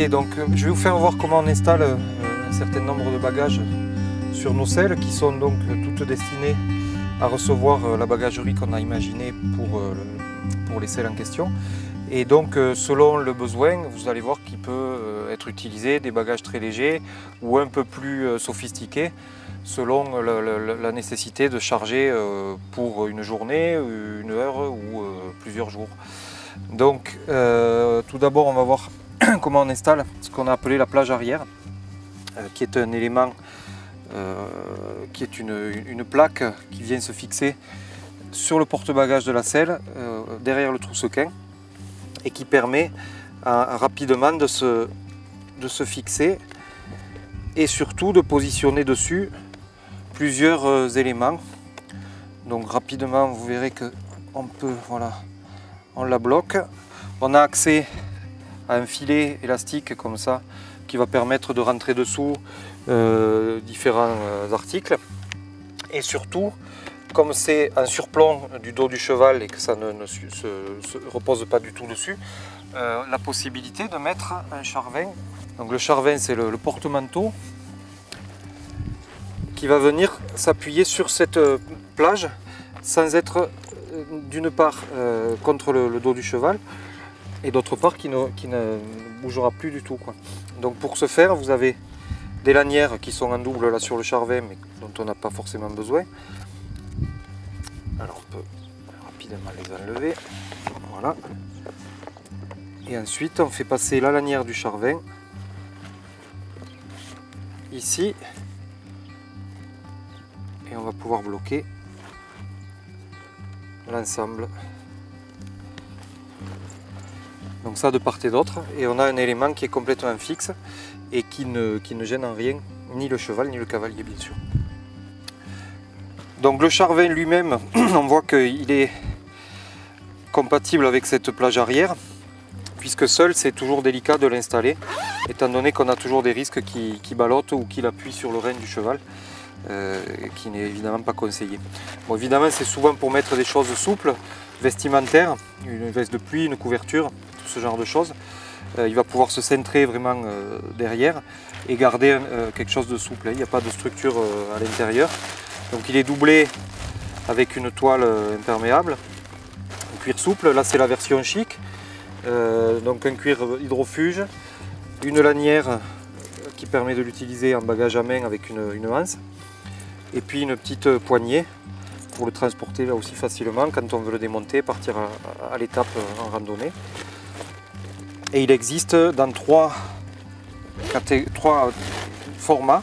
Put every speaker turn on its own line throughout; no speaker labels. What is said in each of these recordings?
Ok, donc je vais vous faire voir comment on installe un certain nombre de bagages sur nos selles qui sont donc toutes destinées à recevoir la bagagerie qu'on a imaginée pour les selles en question. Et donc selon le besoin, vous allez voir qu'il peut être utilisé des bagages très légers ou un peu plus sophistiqués selon la nécessité de charger pour une journée, une heure ou plusieurs jours. Donc tout d'abord on va voir comment on installe ce qu'on a appelé la plage arrière, qui est un élément, qui est une plaque qui vient se fixer sur le porte-bagages de la selle, derrière le troussequin, et qui permet rapidement de se fixer et surtout de positionner dessus plusieurs éléments. Donc rapidement vous verrez que voilà, on la bloque. On a accès à un filet élastique comme ça qui va permettre de rentrer dessous différents articles, et surtout comme c'est un surplomb du dos du cheval et que ça ne se repose pas du tout dessus, la possibilité de mettre un charvin. Donc le charvin, c'est le porte-manteau qui va venir s'appuyer sur cette plage sans être d'une part contre le dos du cheval, et d'autre part qui ne bougera plus du tout, quoi. Donc pour ce faire, vous avez des lanières qui sont en double là sur le charvin, mais dont on n'a pas forcément besoin. Alors on peut rapidement les enlever, voilà. Et ensuite on fait passer la lanière du charvin ici, et on va pouvoir bloquer l'ensemble. Donc ça de part et d'autre, et on a un élément qui est complètement fixe et qui ne gêne en rien ni le cheval ni le cavalier, bien sûr. Donc le charvin lui-même, on voit qu'il est compatible avec cette plage arrière, puisque seul c'est toujours délicat de l'installer, étant donné qu'on a toujours des risques qui ballottent ou qu'il appuie sur le rein du cheval, qui n'est évidemment pas conseillé. Bon, évidemment c'est souvent pour mettre des choses souples, vestimentaires, une veste de pluie, une couverture, tout ce genre de choses. Il va pouvoir se centrer vraiment derrière et garder quelque chose de souple. Il n'y a pas de structure à l'intérieur. Donc il est doublé avec une toile imperméable, en cuir souple. Là c'est la version chic. Donc un cuir hydrofuge, une lanière qui permet de l'utiliser en bagage à main avec une anse, et puis une petite poignée pour le transporter là aussi facilement quand on veut le démonter, partir à l'étape en randonnée. Et il existe dans trois formats,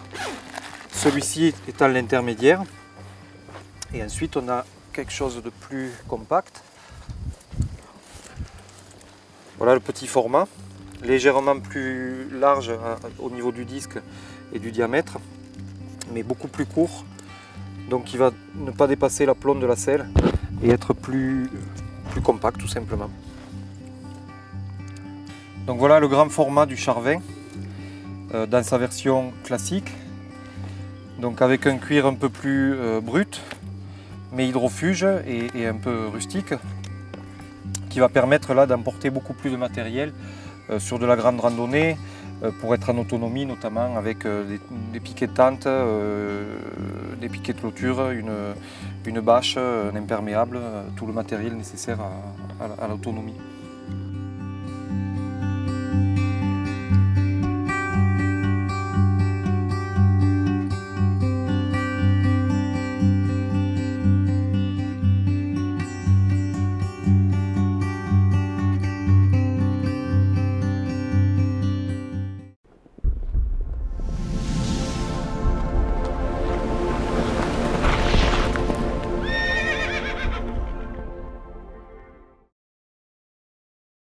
celui-ci étant l'intermédiaire, et ensuite on a quelque chose de plus compact. Voilà le petit format, légèrement plus large au niveau du disque et du diamètre, mais beaucoup plus court, donc qui va ne pas dépasser l'aplomb de la selle et être plus compact tout simplement. Donc voilà le grand format du charvin dans sa version classique, donc avec un cuir un peu plus brut mais hydrofuge et un peu rustique, qui va permettre là d'emporter beaucoup plus de matériel sur de la grande randonnée, pour être en autonomie, notamment avec des piquets de tente, des piquets de clôture, une bâche, un imperméable, tout le matériel nécessaire à l'autonomie.